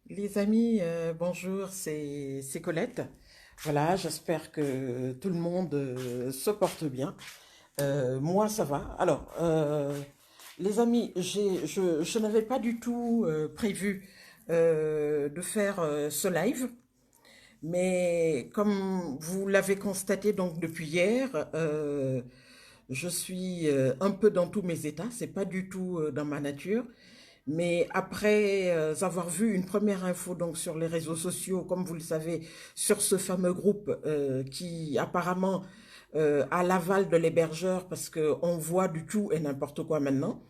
Les amis, bonjour, c'est Colette. Voilà, j'espère que tout le monde se porte bien. Moi, ça va. Alors, les amis, je n'avais pas du tout prévu de faire ce live, mais comme vous l'avez constaté donc depuis hier, je suis un peu dans tous mes états. C'est pas du tout dans ma nature. Mais après avoir vu une première info donc sur les réseaux sociaux, comme vous le savez, sur ce fameux groupe qui apparemment a l'aval de l'hébergeur parce qu'on voit du tout et n'importe quoi maintenant,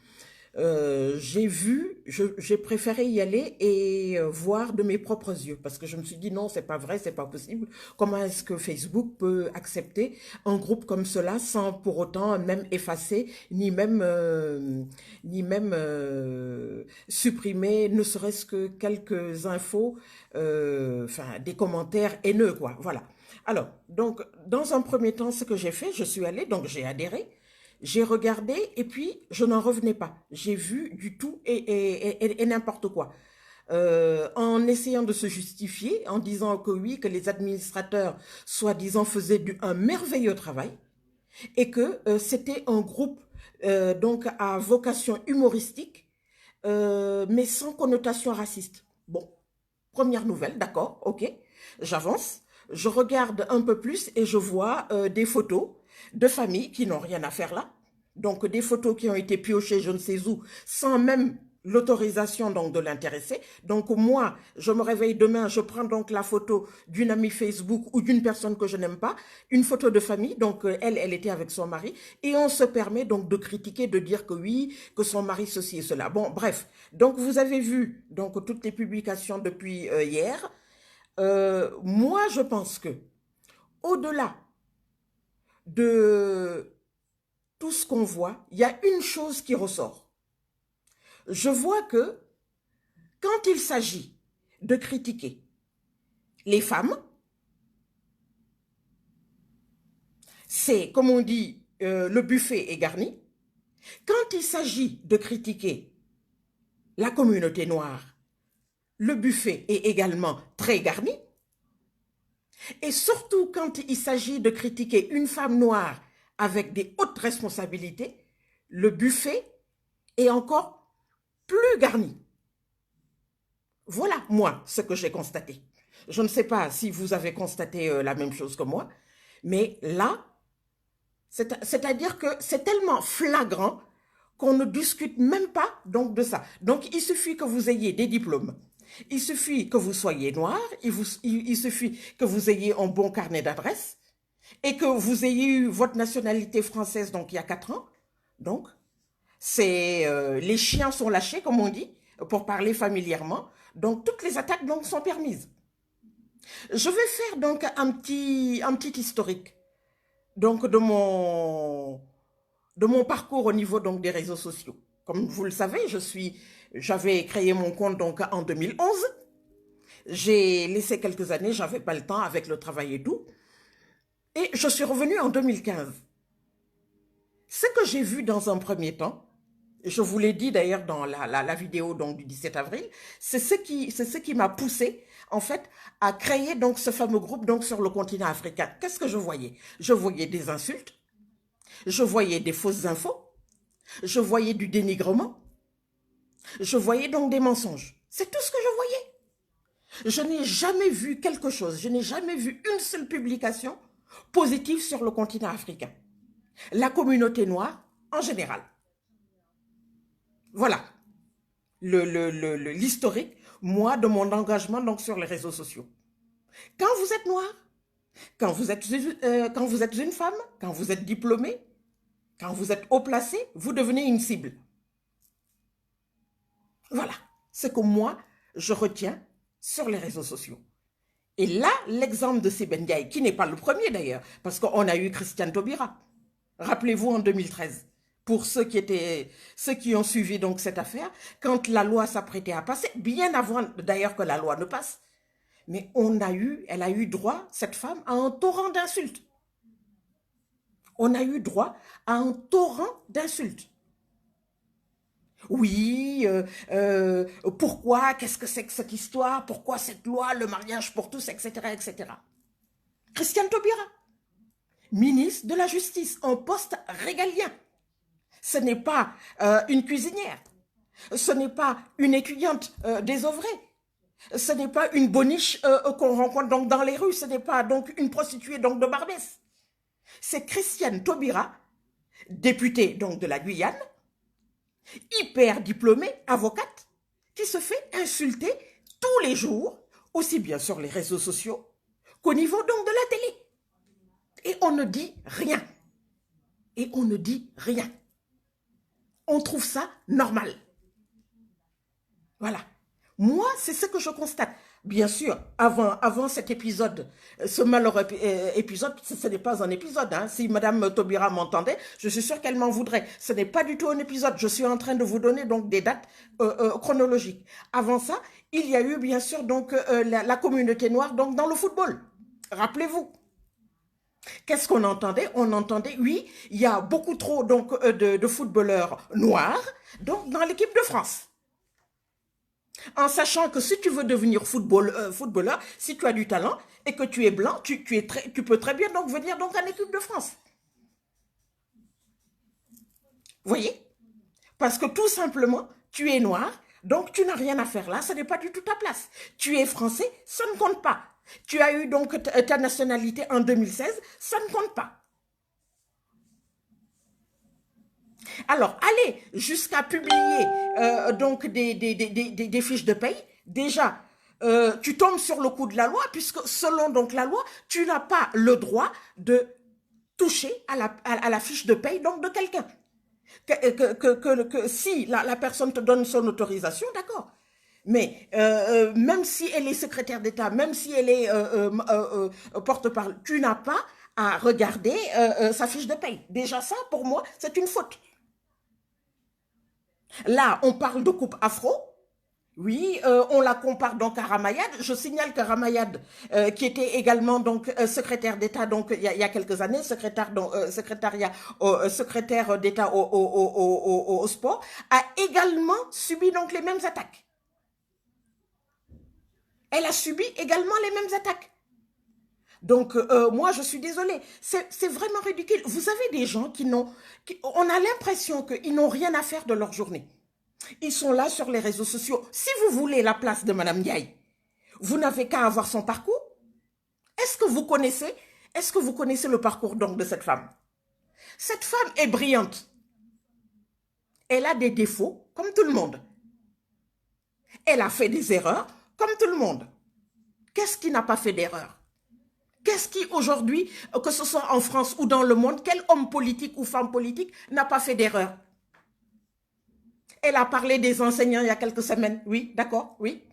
j'ai préféré y aller et voir de mes propres yeux parce que je me suis dit non, c'est pas vrai, c'est pas possible. Comment est-ce que Facebook peut accepter un groupe comme cela sans pour autant même effacer ni même supprimer ne serait-ce que quelques infos, enfin des commentaires haineux quoi. Voilà. Alors donc dans un premier temps, ce que j'ai fait, je suis allée donc j'ai adhéré. J'ai regardé et puis je n'en revenais pas. J'ai vu du tout et n'importe quoi. En essayant de se justifier, en disant que oui, que les administrateurs, soi-disant, faisaient un merveilleux travail et que c'était un groupe donc à vocation humoristique, mais sans connotation raciste. Bon, première nouvelle, d'accord, ok, j'avance. Je regarde un peu plus et je vois des photos de familles qui n'ont rien à faire là. Donc des photos qui ont été piochées je ne sais où sans même l'autorisation donc de l'intéressé. Donc moi, je me réveille demain, je prends donc la photo d'une amie Facebook ou d'une personne que je n'aime pas, une photo de famille, donc elle était avec son mari, et on se permet donc de critiquer, de dire que oui, que son mari ceci et cela. Bon, bref, donc vous avez vu donc toutes les publications depuis hier. Moi, je pense que au-delà de tout ce qu'on voit, il y a une chose qui ressort. Je vois que quand il s'agit de critiquer les femmes, c'est, comme on dit, le buffet est garni. Quand il s'agit de critiquer la communauté noire, le buffet est également très garni. Et surtout quand il s'agit de critiquer une femme noire avec des hautes responsabilités, le buffet est encore plus garni. Voilà, moi, ce que j'ai constaté. Je ne sais pas si vous avez constaté la même chose que moi, mais là, c'est-à-dire que c'est tellement flagrant qu'on ne discute même pas donc de ça. Donc, il suffit que vous ayez des diplômes. Il suffit que vous soyez noir, il suffit que vous ayez un bon carnet d'adresses et que vous ayez eu votre nationalité française donc il y a 4 ans. Donc, c'est les chiens sont lâchés, comme on dit, pour parler familièrement. Donc, toutes les attaques donc, sont permises. Je vais faire donc un petit historique donc, de mon parcours au niveau donc, des réseaux sociaux. Comme vous le savez, j'avais créé mon compte donc, en 2011. J'ai laissé quelques années, j'avais pas le temps avec le travail et tout. Et je suis revenue en 2015. Ce que j'ai vu dans un premier temps, je vous l'ai dit d'ailleurs dans la vidéo donc, du 17 avril, c'est ce qui m'a poussé en fait à créer donc ce fameux groupe donc sur le continent africain. Qu'est-ce que je voyais? Je voyais des insultes, je voyais des fausses infos, je voyais du dénigrement, je voyais donc des mensonges. C'est tout ce que je voyais. Je n'ai jamais vu quelque chose, je n'ai jamais vu une seule publication positive sur le continent africain. La communauté noire en général. Voilà l'historique, moi, de mon engagement donc, sur les réseaux sociaux. Quand vous êtes noir, quand vous êtes une femme, quand vous êtes diplômé, quand vous êtes haut placé, vous devenez une cible. Voilà ce que moi, je retiens sur les réseaux sociaux. Et là, l'exemple de Seben Ndiaye, qui n'est pas le premier d'ailleurs, parce qu'on a eu Christiane Taubira. Rappelez-vous en 2013, pour ceux qui ont suivi donc cette affaire, quand la loi s'apprêtait à passer, bien avant d'ailleurs que la loi ne passe, mais elle a eu droit, cette femme, à un torrent d'insultes. On a eu droit à un torrent d'insultes. oui, pourquoi, qu'est-ce que c'est que cette histoire, pourquoi cette loi, le mariage pour tous, etc., etc. Christiane Taubira, ministre de la Justice, un poste régalien. Ce n'est pas une cuisinière, ce n'est pas une étudiante désœuvrée, ce n'est pas une boniche qu'on rencontre donc dans les rues, ce n'est pas donc une prostituée donc de Barbès. C'est Christiane Taubira, députée donc de la Guyane, hyper diplômée, avocate, qui se fait insulter tous les jours, aussi bien sur les réseaux sociaux qu'au niveau donc de la télé. Et on ne dit rien. Et on ne dit rien. On trouve ça normal. Voilà. Moi, c'est ce que je constate. Bien sûr, avant cet épisode, ce malheureux épisode, ce n'est pas un épisode. Hein. Si Madame Taubira m'entendait, je suis sûre qu'elle m'en voudrait. Ce n'est pas du tout un épisode. Je suis en train de vous donner donc des dates chronologiques. Avant ça, il y a eu bien sûr donc la communauté noire donc dans le football. Rappelez-vous. Qu'est-ce qu'on entendait? On entendait, oui, il y a beaucoup trop donc de footballeurs noirs donc dans l'équipe de France. En sachant que si tu veux devenir footballeur, si tu as du talent et que tu es blanc, tu peux très bien donc venir donc en équipe de France. Vous voyez? Parce que tout simplement, tu es noir, donc tu n'as rien à faire là, ce n'est pas du tout ta place. Tu es français, ça ne compte pas. Tu as eu donc ta nationalité en 2016, ça ne compte pas. Alors, allez jusqu'à publier donc des fiches de paye. Déjà, tu tombes sur le coup de la loi, puisque selon donc la loi, tu n'as pas le droit de toucher à la fiche de paye donc de quelqu'un. Que si la personne te donne son autorisation, d'accord. Mais même si elle est secrétaire d'État, même si elle est porte-parole, tu n'as pas à regarder sa fiche de paye. Déjà ça, pour moi, c'est une faute. Là, on parle de coupe afro. Oui, on la compare donc à Ramayad. Je signale que Ramayad, qui était également donc secrétaire d'État donc il y a quelques années, secrétaire d'État au sport, a également subi donc les mêmes attaques. Elle a subi également les mêmes attaques. Donc, moi, je suis désolée. C'est vraiment ridicule. Vous avez des gens on a l'impression qu'ils n'ont rien à faire de leur journée. Ils sont là sur les réseaux sociaux. Si vous voulez la place de Madame Ndiaye, vous n'avez qu'à avoir son parcours. Est-ce que vous connaissez le parcours donc de cette femme? Cette femme est brillante. Elle a des défauts, comme tout le monde. Elle a fait des erreurs, comme tout le monde. Qu'est-ce qui n'a pas fait d'erreur? Qu'est-ce qui aujourd'hui, que ce soit en France ou dans le monde, quel homme politique ou femme politique n'a pas fait d'erreur? Elle a parlé des enseignants il y a quelques semaines. Oui, d'accord, oui.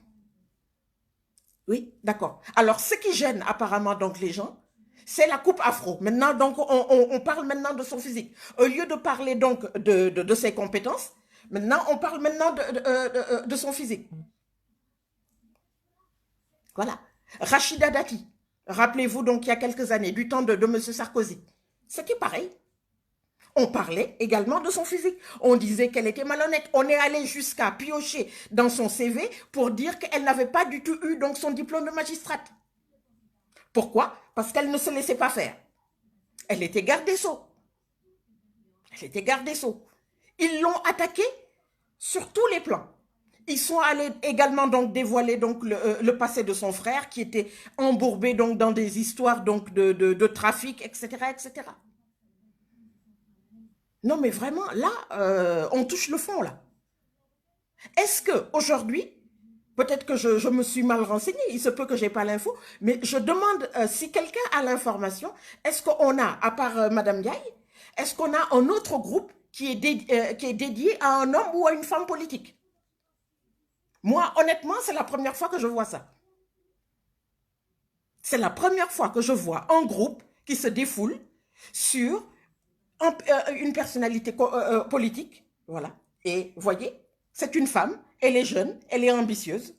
Oui, d'accord. Alors, ce qui gêne apparemment donc les gens, c'est la coupe afro. Maintenant, donc, on parle maintenant de son physique. Au lieu de parler donc de ses compétences, maintenant, on parle maintenant de son physique. Voilà. Rachida Dati. Rappelez-vous donc il y a quelques années, du temps de M. Sarkozy. Ce qui est pareil. On parlait également de son physique. On disait qu'elle était malhonnête. On est allé jusqu'à piocher dans son CV pour dire qu'elle n'avait pas du tout eu donc son diplôme de magistrate. Pourquoi? Parce qu'elle ne se laissait pas faire. Elle était garde des Sceaux. Elle était garde des Sceaux. Ils l'ont attaquée sur tous les plans. Ils sont allés également donc dévoiler donc le passé de son frère qui était embourbé donc dans des histoires donc de trafic, etc., etc. Non, mais vraiment, là, on touche le fond, là. Est-ce qu'aujourd'hui, peut-être que je me suis mal renseignée, il se peut que je n'ai pas l'info, mais je demande si quelqu'un a l'information, est-ce qu'on a, à part Madame Ndiaye, est-ce qu'on a un autre groupe qui est dédié à un homme ou à une femme politique? Moi, honnêtement, c'est la première fois que je vois ça. C'est la première fois que je vois un groupe qui se défoule sur une personnalité politique, voilà. Et voyez, c'est une femme, elle est jeune, elle est ambitieuse.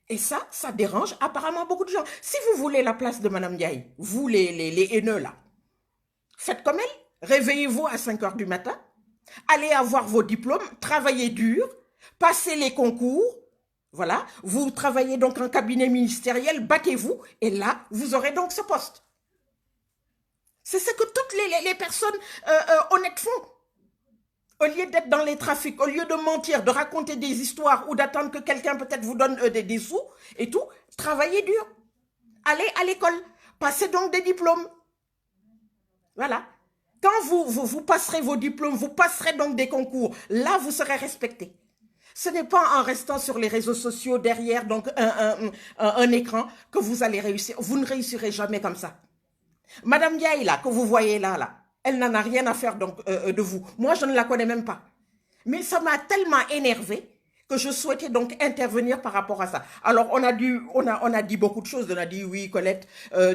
Et ça dérange apparemment beaucoup de gens. Si vous voulez la place de Madame Ndiaye, vous les haineux là, faites comme elle, réveillez-vous à 5 h du matin, Allez avoir vos diplômes, travaillez dur, passez les concours, voilà, vous travaillez donc en cabinet ministériel, battez-vous, et là, vous aurez donc ce poste. C'est ce que toutes les personnes honnêtes font. Au lieu d'être dans les trafics, au lieu de mentir, de raconter des histoires ou d'attendre que quelqu'un peut-être vous donne des sous et tout, travaillez dur. Allez à l'école, passez donc des diplômes. Voilà. Quand vous passerez vos diplômes, vous passerez donc des concours, là vous serez respecté. Ce n'est pas en restant sur les réseaux sociaux derrière donc un écran que vous allez réussir. Vous ne réussirez jamais comme ça. Madame Diaye, là, que vous voyez là, elle n'en a rien à faire donc, de vous. Moi, je ne la connais même pas. Mais ça m'a tellement énervé que je souhaitais donc intervenir par rapport à ça. Alors, on a dit beaucoup de choses. On a dit, oui, Colette,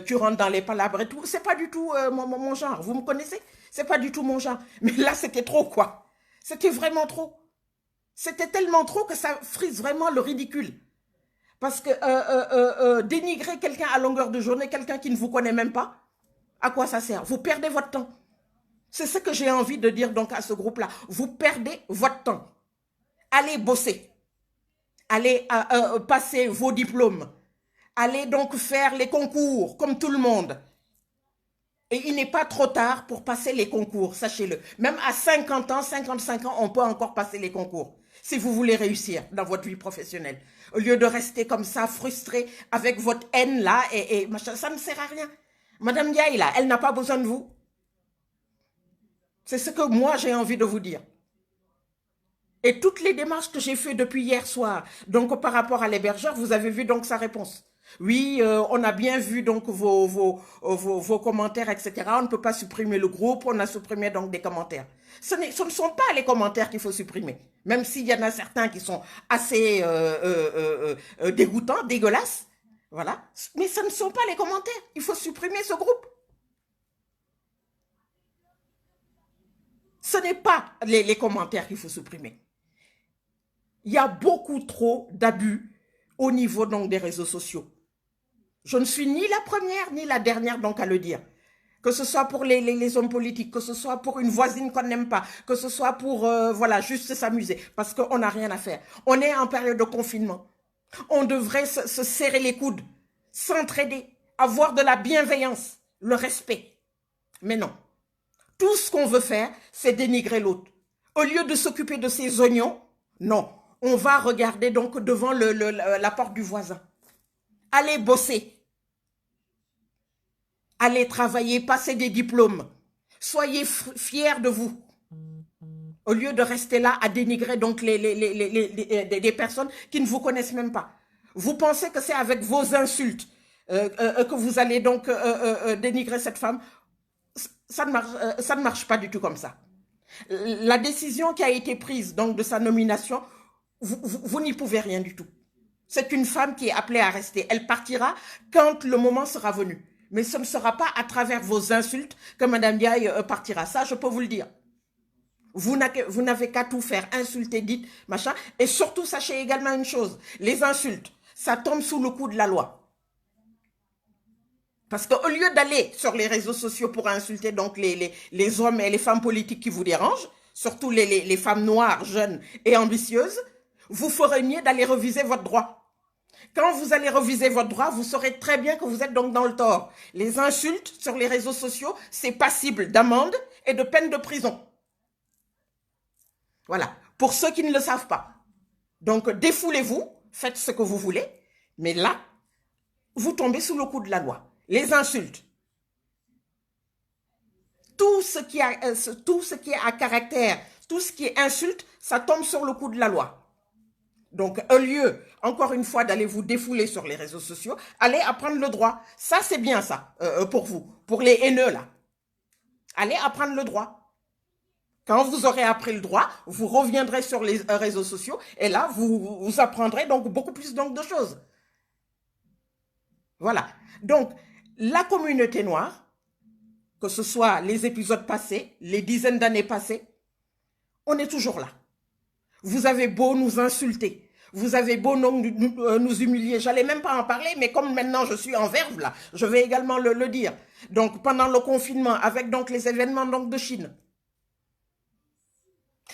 tu rentres dans les palabres et tout. C'est pas du tout mon genre. Vous me connaissez? C'est pas du tout mon genre. Mais là, c'était trop, quoi. C'était vraiment trop. C'était tellement trop que ça frise vraiment le ridicule. Parce que dénigrer quelqu'un à longueur de journée, quelqu'un qui ne vous connaît même pas, à quoi ça sert? Vous perdez votre temps. C'est ce que j'ai envie de dire donc à ce groupe-là. Vous perdez votre temps. Allez bosser. Allez passer vos diplômes. Allez donc faire les concours comme tout le monde. Et il n'est pas trop tard pour passer les concours, sachez-le. Même à 50 ans, 55 ans, on peut encore passer les concours. Si vous voulez réussir dans votre vie professionnelle. Au lieu de rester comme ça, frustré avec votre haine là, et machin, ça ne sert à rien. Madame Diaye là, elle n'a pas besoin de vous. C'est ce que moi j'ai envie de vous dire. Et toutes les démarches que j'ai faites depuis hier soir, donc par rapport à l'hébergeur, vous avez vu donc sa réponse. Oui, on a bien vu donc vos commentaires, etc. On ne peut pas supprimer le groupe, on a supprimé donc des commentaires. Ce ne sont pas les commentaires qu'il faut supprimer, même s'il y en a certains qui sont assez dégoûtants, dégueulasses. Voilà. Mais ce ne sont pas les commentaires. Il faut supprimer ce groupe. Ce n'est pas les commentaires qu'il faut supprimer. Il y a beaucoup trop d'abus au niveau donc des réseaux sociaux. Je ne suis ni la première ni la dernière donc à le dire. Que ce soit pour les hommes politiques, que ce soit pour une voisine qu'on n'aime pas, que ce soit pour voilà, juste s'amuser, parce qu'on n'a rien à faire. On est en période de confinement. On devrait se serrer les coudes, s'entraider, avoir de la bienveillance, le respect. Mais non. Tout ce qu'on veut faire, c'est dénigrer l'autre. Au lieu de s'occuper de ses oignons, non. On va regarder donc devant la porte du voisin. Allez bosser. Allez travailler, passer des diplômes. Soyez fiers de vous. Au lieu de rester là à dénigrer donc des personnes qui ne vous connaissent même pas. Vous pensez que c'est avec vos insultes que vous allez donc dénigrer cette femme? Ça ne marche pas du tout comme ça. La décision qui a été prise donc de sa nomination, vous n'y pouvez rien du tout. C'est une femme qui est appelée à rester. Elle partira quand le moment sera venu. Mais ce ne sera pas à travers vos insultes que Mme Diaye partira. Ça, je peux vous le dire. Vous n'avez qu'à tout faire, insulter, dites, machin. Et surtout, sachez également une chose. Les insultes, ça tombe sous le coup de la loi. Parce qu'au lieu d'aller sur les réseaux sociaux pour insulter donc les hommes et les femmes politiques qui vous dérangent, surtout les femmes noires, jeunes et ambitieuses, vous ferez mieux d'aller reviser votre droit. Quand vous allez reviser votre droit, vous saurez très bien que vous êtes donc dans le tort. Les insultes sur les réseaux sociaux, c'est passible d'amende et de peine de prison. Voilà, pour ceux qui ne le savent pas. Donc, défoulez-vous, faites ce que vous voulez, mais là, vous tombez sous le coup de la loi. Les insultes. Tout ce qui est à caractère, tout ce qui est insulte, ça tombe sur le coup de la loi. Donc, au lieu, encore une fois, d'aller vous défouler sur les réseaux sociaux, allez apprendre le droit. Ça, c'est bien ça, pour vous, pour les haineux, là. Allez apprendre le droit. Quand vous aurez appris le droit, vous reviendrez sur les réseaux sociaux et là, vous apprendrez donc beaucoup plus donc de choses. Voilà. Donc, la communauté noire, que ce soit les épisodes passés, les dizaines d'années passées, on est toujours là. Vous avez beau nous insulter, vous avez beau nous humilier, j'allais même pas en parler, mais comme maintenant je suis en verve là, je vais également le dire. Donc pendant le confinement, avec donc les événements donc de Chine,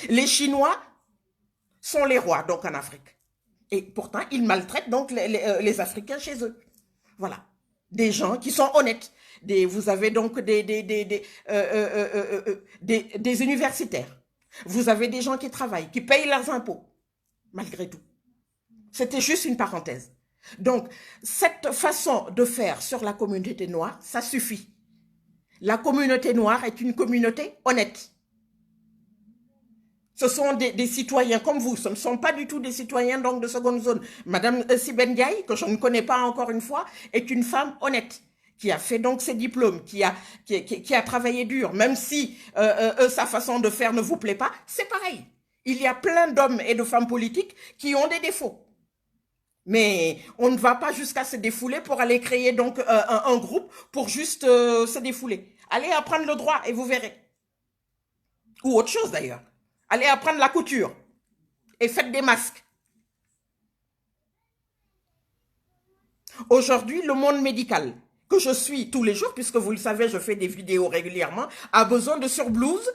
Les Chinois sont les rois, donc en Afrique. Et pourtant, ils maltraitent donc les Africains chez eux. Voilà. Des gens qui sont honnêtes. Vous avez donc des universitaires. Vous avez des gens qui travaillent, qui payent leurs impôts, malgré tout. C'était juste une parenthèse. Donc, cette façon de faire sur la communauté noire, ça suffit. La communauté noire est une communauté honnête. Ce sont des citoyens comme vous, ce ne sont pas du tout des citoyens donc de seconde zone. Madame Siben Ndiaye, que je ne connais pas encore une fois, est une femme honnête, qui a fait donc ses diplômes, qui a travaillé dur, même si sa façon de faire ne vous plaît pas, c'est pareil. Il y a plein d'hommes et de femmes politiques qui ont des défauts. Mais on ne va pas jusqu'à se défouler pour aller créer donc un groupe pour juste se défouler. Allez apprendre le droit et vous verrez. Ou autre chose d'ailleurs. Allez apprendre la couture et faites des masques. Aujourd'hui, le monde médical, que je suis tous les jours, puisque vous le savez, je fais des vidéos régulièrement, a besoin de surblouses,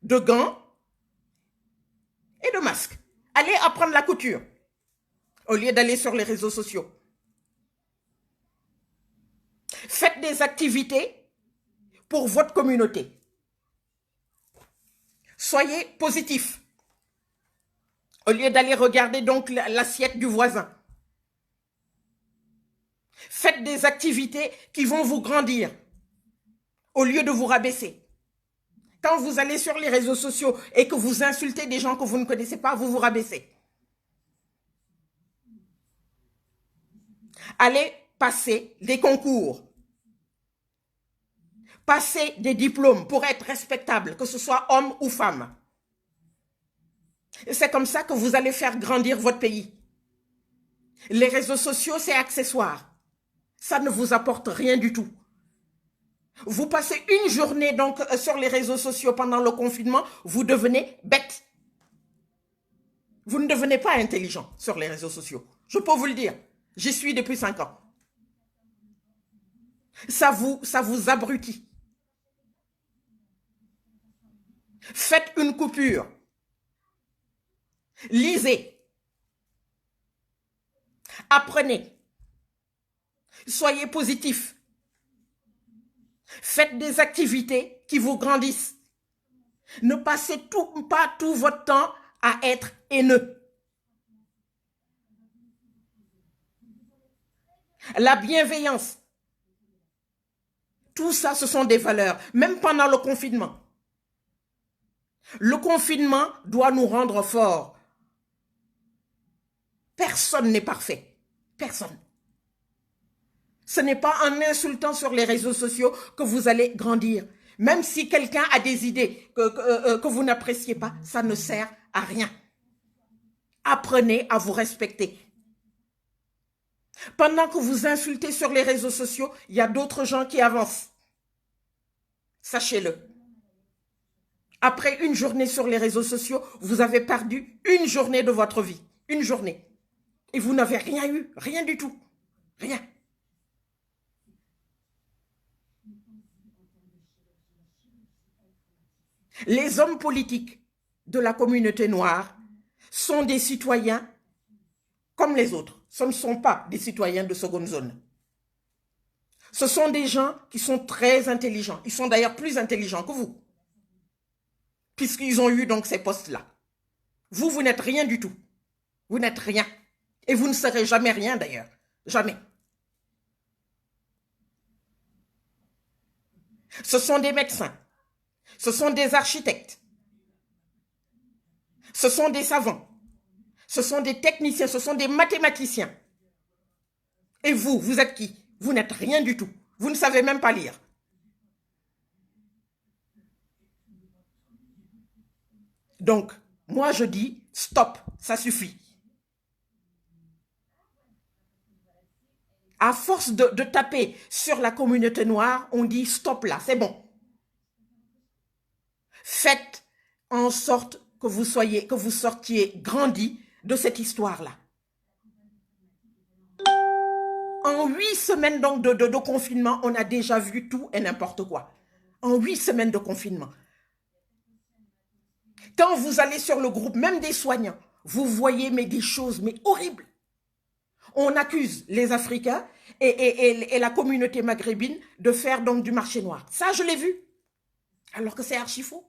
de gants et de masques. Allez apprendre la couture au lieu d'aller sur les réseaux sociaux. Faites des activités pour votre communauté. Soyez positif. Au lieu d'aller regarder donc l'assiette du voisin. Faites des activités qui vont vous grandir au lieu de vous rabaisser. Quand vous allez sur les réseaux sociaux et que vous insultez des gens que vous ne connaissez pas, vous vous rabaissez. Allez passer des concours. Passez des diplômes pour être respectable, que ce soit homme ou femme. Et c'est comme ça que vous allez faire grandir votre pays. Les réseaux sociaux, c'est accessoire. Ça ne vous apporte rien du tout. Vous passez une journée donc sur les réseaux sociaux pendant le confinement, vous devenez bête. Vous ne devenez pas intelligent sur les réseaux sociaux. Je peux vous le dire. J'y suis depuis 5 ans. Ça vous abrutit. Faites une coupure. Lisez. Apprenez. Soyez positif. Faites des activités qui vous grandissent. Ne passez pas tout votre temps à être haineux. La bienveillance. Tout ça, ce sont des valeurs, même pendant le confinement. Le confinement doit nous rendre forts. Personne n'est parfait. Personne. Ce n'est pas en insultant sur les réseaux sociaux que vous allez grandir. Même si quelqu'un a des idées que vous n'appréciez pas, ça ne sert à rien. Apprenez à vous respecter. Pendant que vous insultez sur les réseaux sociaux, il y a d'autres gens qui avancent. Sachez-le. Après une journée sur les réseaux sociaux, vous avez perdu une journée de votre vie. Une journée. Et vous n'avez rien eu, rien du tout. Rien. Les hommes politiques de la communauté noire sont des citoyens comme les autres. Ce ne sont pas des citoyens de seconde zone. Ce sont des gens qui sont très intelligents. Ils sont d'ailleurs plus intelligents que vous. Puisqu'ils ont eu donc ces postes-là. Vous, vous n'êtes rien du tout. Vous n'êtes rien. Et vous ne serez jamais rien d'ailleurs. Jamais. Ce sont des médecins. Ce sont des architectes. Ce sont des savants. Ce sont des techniciens. Ce sont des mathématiciens. Et vous, vous êtes qui? Vous n'êtes rien du tout. Vous ne savez même pas lire. Donc, moi je dis, stop, ça suffit. À force de taper sur la communauté noire, on dit stop là, c'est bon. Faites en sorte que vous sortiez grandi de cette histoire-là. En 8 semaines donc de confinement, on a déjà vu tout et n'importe quoi. En 8 semaines de confinement. Quand vous allez sur le groupe, même des soignants, vous voyez mais des choses mais horribles. On accuse les Africains et la communauté maghrébine de faire donc du marché noir. Ça, je l'ai vu. Alors que c'est archi faux.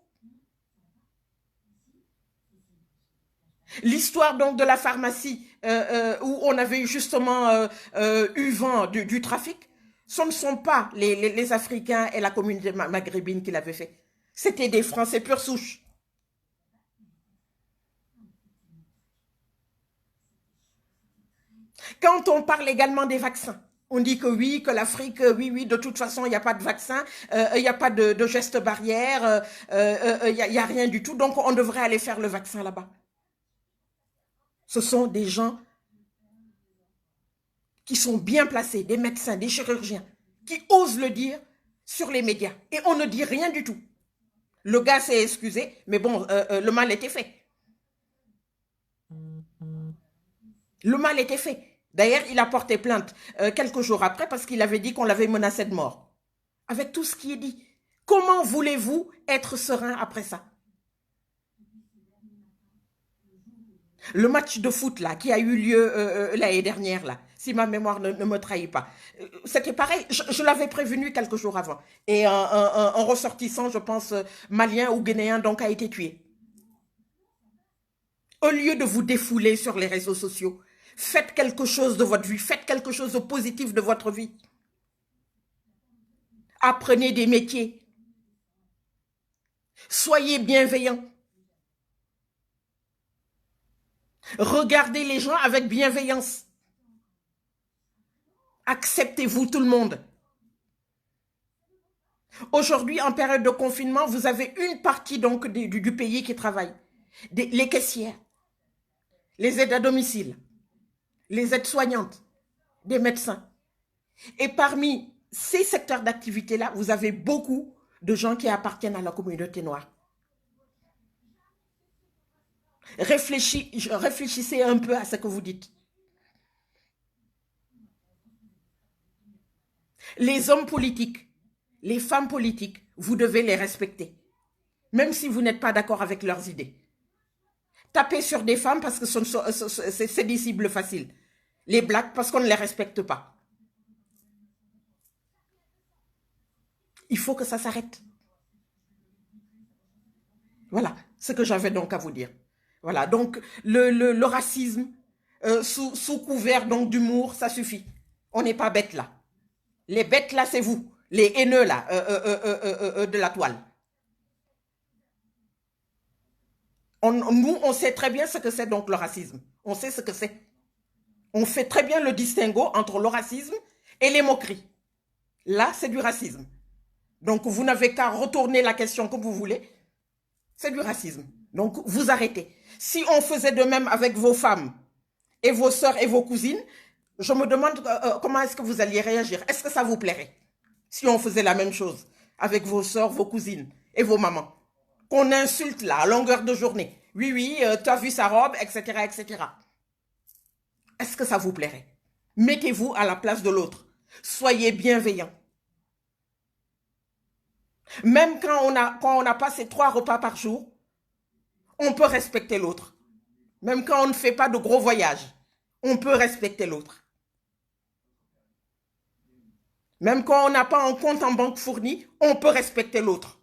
L'histoire donc de la pharmacie où on avait justement eu vent du trafic, ce ne sont pas les Africains et la communauté maghrébine qui l'avaient fait. C'était des Français pure souche. Quand on parle également des vaccins, on dit que oui, que l'Afrique, oui, oui, de toute façon, il n'y a pas de vaccin, il n'y a pas de gestes barrières, il n'y a rien du tout, donc on devrait aller faire le vaccin là-bas. Ce sont des gens qui sont bien placés, des médecins, des chirurgiens, qui osent le dire sur les médias. Et on ne dit rien du tout. Le gars s'est excusé, mais bon, le mal était fait. Le mal était fait. D'ailleurs, il a porté plainte quelques jours après parce qu'il avait dit qu'on l'avait menacé de mort. Avec tout ce qui est dit. Comment voulez-vous être serein après ça? Le match de foot là, qui a eu lieu l'année dernière, là, si ma mémoire ne me trahit pas, c'était pareil, je l'avais prévenu quelques jours avant. Et un ressortissant, je pense, malien ou guinéen, donc a été tué. Au lieu de vous défouler sur les réseaux sociaux, faites quelque chose de votre vie, faites quelque chose de positif de votre vie. Apprenez des métiers. Soyez bienveillants. Regardez les gens avec bienveillance. Acceptez-vous tout le monde. Aujourd'hui, en période de confinement, vous avez une partie donc du pays qui travaille. Les caissières, les aides à domicile, les aides-soignantes, des médecins. Et parmi ces secteurs d'activité-là, vous avez beaucoup de gens qui appartiennent à la communauté noire. Réfléchissez un peu à ce que vous dites. Les hommes politiques, les femmes politiques, vous devez les respecter, même si vous n'êtes pas d'accord avec leurs idées. Tapez sur des femmes parce que c'est des cibles faciles. Les blacks parce qu'on ne les respecte pas. Il faut que ça s'arrête. Voilà ce que j'avais donc à vous dire. Voilà, donc le racisme, sous couvert donc d'humour, ça suffit. On n'est pas bêtes là. Les bêtes là, c'est vous. Les haineux là, de la toile. Nous, on sait très bien ce que c'est donc le racisme. On sait ce que c'est. On fait très bien le distinguo entre le racisme et les moqueries. Là, c'est du racisme. Donc, vous n'avez qu'à retourner la question comme vous voulez. C'est du racisme. Donc, vous arrêtez. Si on faisait de même avec vos femmes et vos sœurs et vos cousines, je me demande comment est-ce que vous alliez réagir. Est-ce que ça vous plairait si on faisait la même chose avec vos sœurs, vos cousines et vos mamans? Qu'on insulte là à longueur de journée. Oui, oui, tu as vu sa robe, etc., etc. Est-ce que ça vous plairait? Mettez-vous à la place de l'autre. Soyez bienveillants. Même quand on a passé 3 repas par jour, on peut respecter l'autre. Même quand on ne fait pas de gros voyages, on peut respecter l'autre. Même quand on n'a pas un compte en banque fourni, on peut respecter l'autre.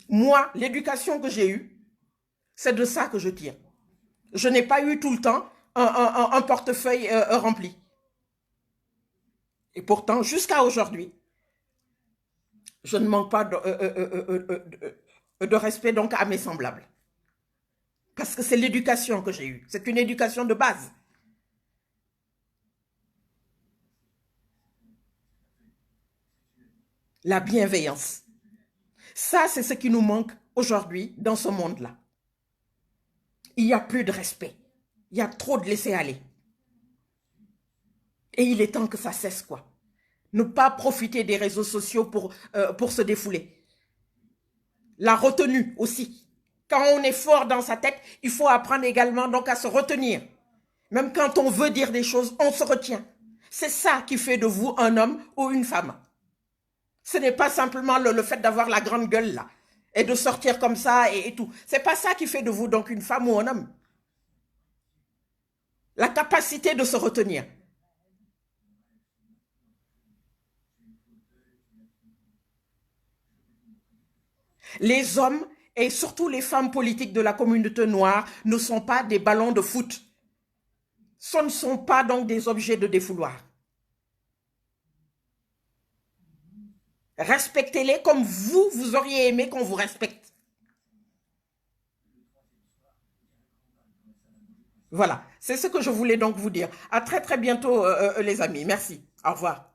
Moi, l'éducation que j'ai eue, c'est de ça que je tire. Je n'ai pas eu tout le temps un portefeuille rempli. Et pourtant, jusqu'à aujourd'hui, je ne manque pas de respect donc à mes semblables. Parce que c'est l'éducation que j'ai eue. C'est une éducation de base. La bienveillance. Ça, c'est ce qui nous manque aujourd'hui dans ce monde-là. Il n'y a plus de respect. Il y a trop de laisser-aller. Et il est temps que ça cesse, quoi. Ne pas profiter des réseaux sociaux pour se défouler. La retenue aussi. Quand on est fort dans sa tête, il faut apprendre également donc à se retenir. Même quand on veut dire des choses, on se retient. C'est ça qui fait de vous un homme ou une femme. Ce n'est pas simplement le fait d'avoir la grande gueule là et de sortir comme ça et tout. C'est pas ça qui fait de vous donc une femme ou un homme. La capacité de se retenir. Les hommes et surtout les femmes politiques de la communauté noire ne sont pas des ballons de foot. Ce ne sont pas donc des objets de défouloir. Respectez-les comme vous, vous auriez aimé qu'on vous respecte. Voilà, c'est ce que je voulais donc vous dire. À très très bientôt les amis. Merci. Au revoir.